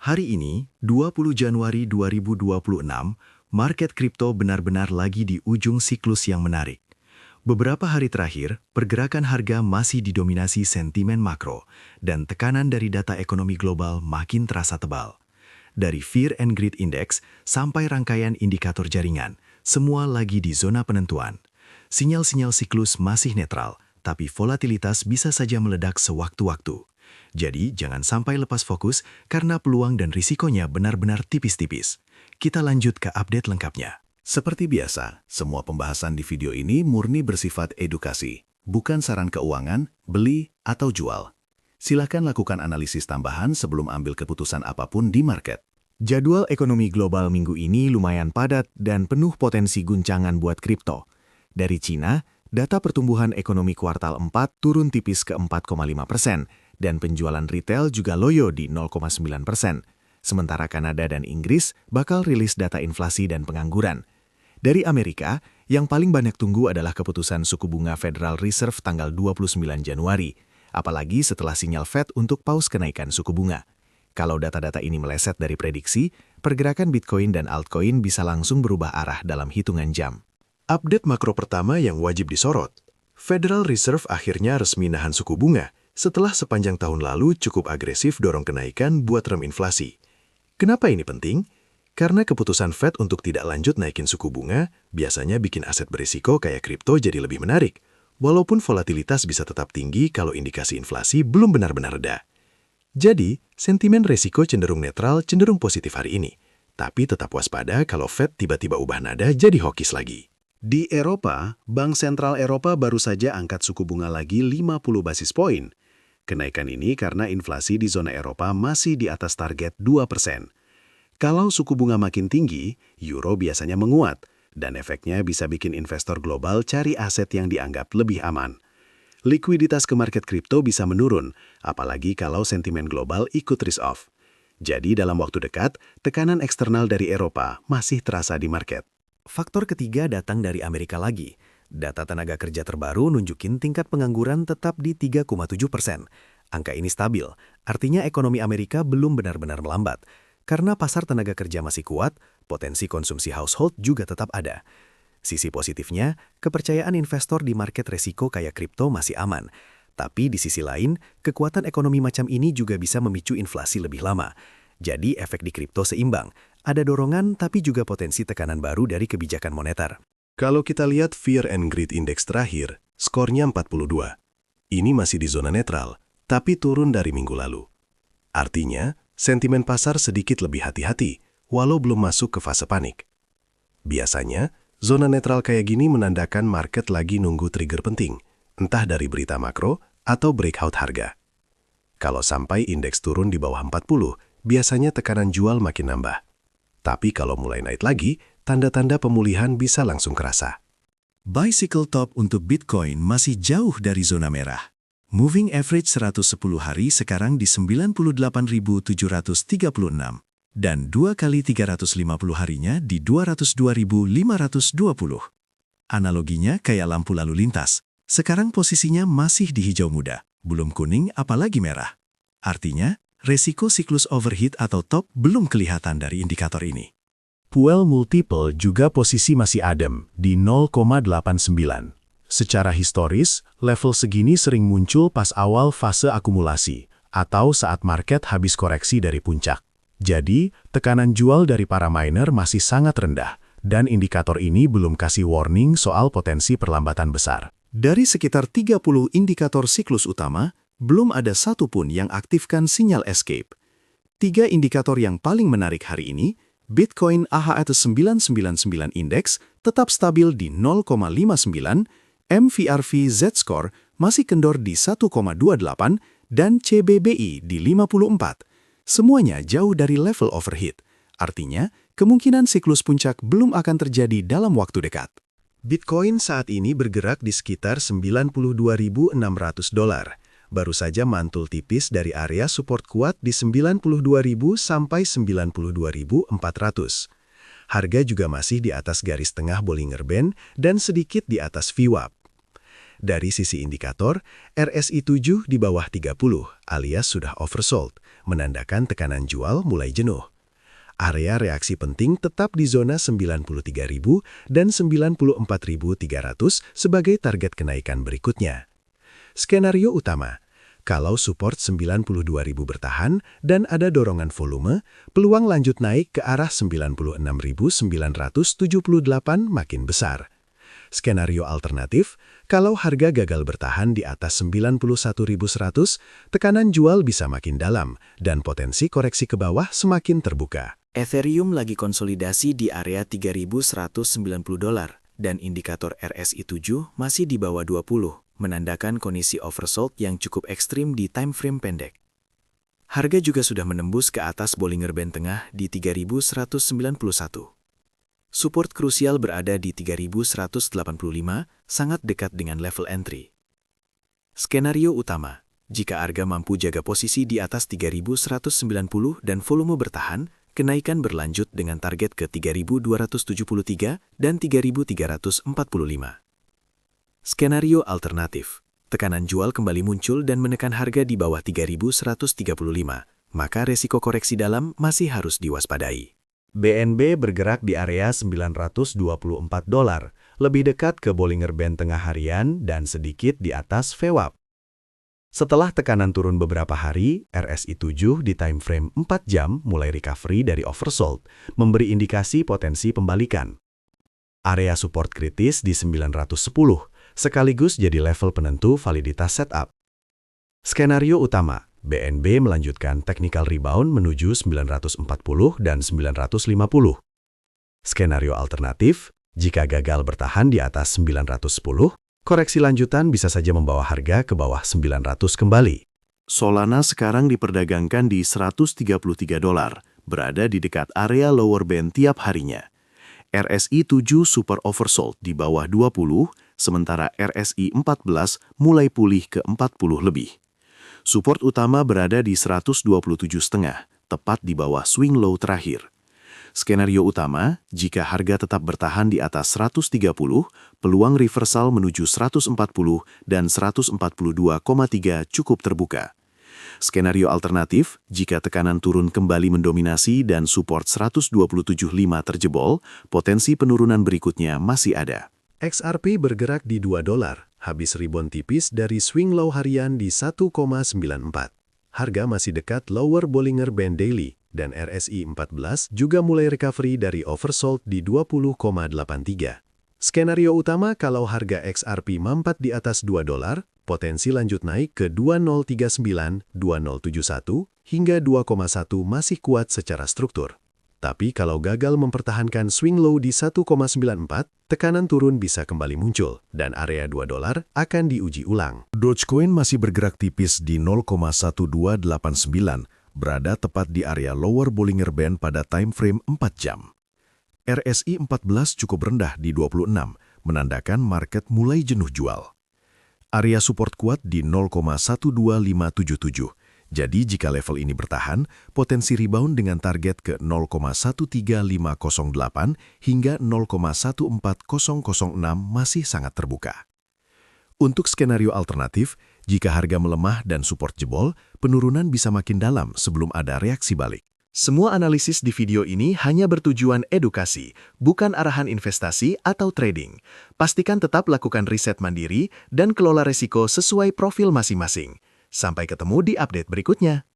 Hari ini, 20 Januari 2026, market kripto benar-benar lagi di ujung siklus yang menarik. Beberapa hari terakhir, pergerakan harga masih didominasi sentimen makro, dan tekanan dari data ekonomi global makin terasa tebal. Dari Fear and Greed Index sampai rangkaian indikator jaringan, semua lagi di zona penentuan. Sinyal-sinyal siklus masih netral, tapi volatilitas bisa saja meledak sewaktu-waktu. Jadi, jangan sampai lepas fokus karena peluang dan risikonya benar-benar tipis-tipis. Kita lanjut ke update lengkapnya. Seperti biasa, semua pembahasan di video ini murni bersifat edukasi, bukan saran keuangan, beli, atau jual. Silakan lakukan analisis tambahan sebelum ambil keputusan apapun di market. Jadwal ekonomi global minggu ini lumayan padat dan penuh potensi guncangan buat kripto. Dari Cina, data pertumbuhan ekonomi kuartal 4 turun tipis ke 4,5%, dan penjualan retail juga loyo di 0,9%. Sementara Kanada dan Inggris bakal rilis data inflasi dan pengangguran. Dari Amerika, yang paling banyak tunggu adalah keputusan suku bunga Federal Reserve tanggal 29 Januari, apalagi setelah sinyal Fed untuk paus kenaikan suku bunga. Kalau data-data ini meleset dari prediksi, pergerakan Bitcoin dan altcoin bisa langsung berubah arah dalam hitungan jam. Update makro pertama yang wajib disorot. Federal Reserve akhirnya resmi nahan suku bunga setelah sepanjang tahun lalu cukup agresif dorong kenaikan buat rem inflasi. Kenapa ini penting? Karena keputusan Fed untuk tidak lanjut naikin suku bunga biasanya bikin aset berisiko kayak kripto jadi lebih menarik, walaupun volatilitas bisa tetap tinggi kalau indikasi inflasi belum benar-benar reda. Jadi, sentimen resiko cenderung netral, cenderung positif hari ini. Tapi tetap waspada kalau Fed tiba-tiba ubah nada jadi hawkish lagi. Di Eropa, Bank Sentral Eropa baru saja angkat suku bunga lagi 50 basis poin. Kenaikan ini karena inflasi di zona Eropa masih di atas target 2%. Kalau suku bunga makin tinggi, euro biasanya menguat, dan efeknya bisa bikin investor global cari aset yang dianggap lebih aman. Likuiditas ke market kripto bisa menurun, apalagi kalau sentimen global ikut risk-off. Jadi dalam waktu dekat, tekanan eksternal dari Eropa masih terasa di market. Faktor ketiga datang dari Amerika lagi. Data tenaga kerja terbaru nunjukin tingkat pengangguran tetap di 3,7%. Angka ini stabil, artinya ekonomi Amerika belum benar-benar melambat. Karena pasar tenaga kerja masih kuat, potensi konsumsi household juga tetap ada. Sisi positifnya, kepercayaan investor di market resiko kayak kripto masih aman. Tapi di sisi lain, kekuatan ekonomi macam ini juga bisa memicu inflasi lebih lama. Jadi efek di kripto seimbang. Ada dorongan tapi juga potensi tekanan baru dari kebijakan moneter. Kalau kita lihat Fear and Greed Index terakhir, skornya 42. Ini masih di zona netral, tapi turun dari minggu lalu. Artinya, sentimen pasar sedikit lebih hati-hati, walau belum masuk ke fase panik. Biasanya, zona netral kayak gini menandakan market lagi nunggu trigger penting, entah dari berita makro atau breakout harga. Kalau sampai indeks turun di bawah 40, biasanya tekanan jual makin nambah. Tapi kalau mulai naik lagi, tanda-tanda pemulihan bisa langsung kerasa. Bicycle top untuk Bitcoin masih jauh dari zona merah. Moving average 110 hari sekarang di 98.736 dan 2 kali 350 harinya di 202.520. Analoginya kayak lampu lalu lintas. Sekarang posisinya masih di hijau muda, belum kuning apalagi merah. Artinya, resiko siklus overheat atau top belum kelihatan dari indikator ini. Puel multiple juga posisi masih adem di 0,89. Secara historis, level segini sering muncul pas awal fase akumulasi atau saat market habis koreksi dari puncak. Jadi, tekanan jual dari para miner masih sangat rendah dan indikator ini belum kasih warning soal potensi perlambatan besar. Dari sekitar 30 indikator siklus utama, belum ada satupun yang aktifkan sinyal escape. 3 indikator yang paling menarik hari ini, Bitcoin AHS999 Index tetap stabil di 0,59, MVRV Z-Score masih kendor di 1,28, dan CBBI di 54. Semuanya jauh dari level overheat. Artinya, kemungkinan siklus puncak belum akan terjadi dalam waktu dekat. Bitcoin saat ini bergerak di sekitar $92.600. Baru saja mantul tipis dari area support kuat di 92.000 sampai 92.400. Harga juga masih di atas garis tengah Bollinger Band dan sedikit di atas VWAP. Dari sisi indikator, RSI 7 di bawah 30 alias sudah oversold, menandakan tekanan jual mulai jenuh. Area reaksi penting tetap di zona 93.000 dan 94.300 sebagai target kenaikan berikutnya. Skenario utama, kalau support 92.000 bertahan dan ada dorongan volume, peluang lanjut naik ke arah 96.978 makin besar. Skenario alternatif, kalau harga gagal bertahan di atas 91.100, tekanan jual bisa makin dalam dan potensi koreksi ke bawah semakin terbuka. Ethereum lagi konsolidasi di area $3.190 dan indikator RSI 7 masih di bawah 20, menandakan kondisi oversold yang cukup ekstrim di time frame pendek. Harga juga sudah menembus ke atas Bollinger Band tengah di 3.191. Support krusial berada di 3.185, sangat dekat dengan level entry. Skenario utama, jika harga mampu jaga posisi di atas 3.190 dan volume bertahan, kenaikan berlanjut dengan target ke 3.273 dan 3.345. Skenario alternatif, tekanan jual kembali muncul dan menekan harga di bawah 3.135, maka resiko koreksi dalam masih harus diwaspadai. BNB bergerak di area $924, lebih dekat ke Bollinger Band tengah harian dan sedikit di atas VWAP. Setelah tekanan turun beberapa hari, RSI 7 di time frame 4 jam mulai recovery dari oversold, memberi indikasi potensi pembalikan. Area support kritis di 910, sekaligus jadi level penentu validitas setup. Skenario utama, BNB melanjutkan technical rebound menuju 940 dan 950. Skenario alternatif, jika gagal bertahan di atas 910, koreksi lanjutan bisa saja membawa harga ke bawah 900 kembali. Solana sekarang diperdagangkan di $133, berada di dekat area lower band tiap harinya. RSI 7 super oversold di bawah 20, sementara RSI 14 mulai pulih ke 40 lebih. Support utama berada di 127,5, tepat di bawah swing low terakhir. Skenario utama, jika harga tetap bertahan di atas 130, peluang reversal menuju 140 dan 142,3 cukup terbuka. Skenario alternatif, jika tekanan turun kembali mendominasi dan support 127,5 terjebol, potensi penurunan berikutnya masih ada. XRP bergerak di $2, habis rebound tipis dari swing low harian di 1,94. Harga masih dekat lower Bollinger Band daily, dan RSI 14 juga mulai recovery dari oversold di 20,83. Skenario utama kalau harga XRP mampat di atas $2, potensi lanjut naik ke 2039, 2071, hingga 2,1 masih kuat secara struktur. Tapi kalau gagal mempertahankan swing low di 1,94, tekanan turun bisa kembali muncul, dan area $2 akan diuji ulang. Dogecoin masih bergerak tipis di 0,1289, berada tepat di area lower Bollinger Band pada time frame 4 jam. RSI 14 cukup rendah di 26, menandakan market mulai jenuh jual. Area support kuat di 0,12577, jadi jika level ini bertahan, potensi rebound dengan target ke 0,13508 hingga 0,14006 masih sangat terbuka. Untuk skenario alternatif, jika harga melemah dan support jebol, penurunan bisa makin dalam sebelum ada reaksi balik. Semua analisis di video ini hanya bertujuan edukasi, bukan arahan investasi atau trading. Pastikan tetap lakukan riset mandiri dan kelola risiko sesuai profil masing-masing. Sampai ketemu di update berikutnya.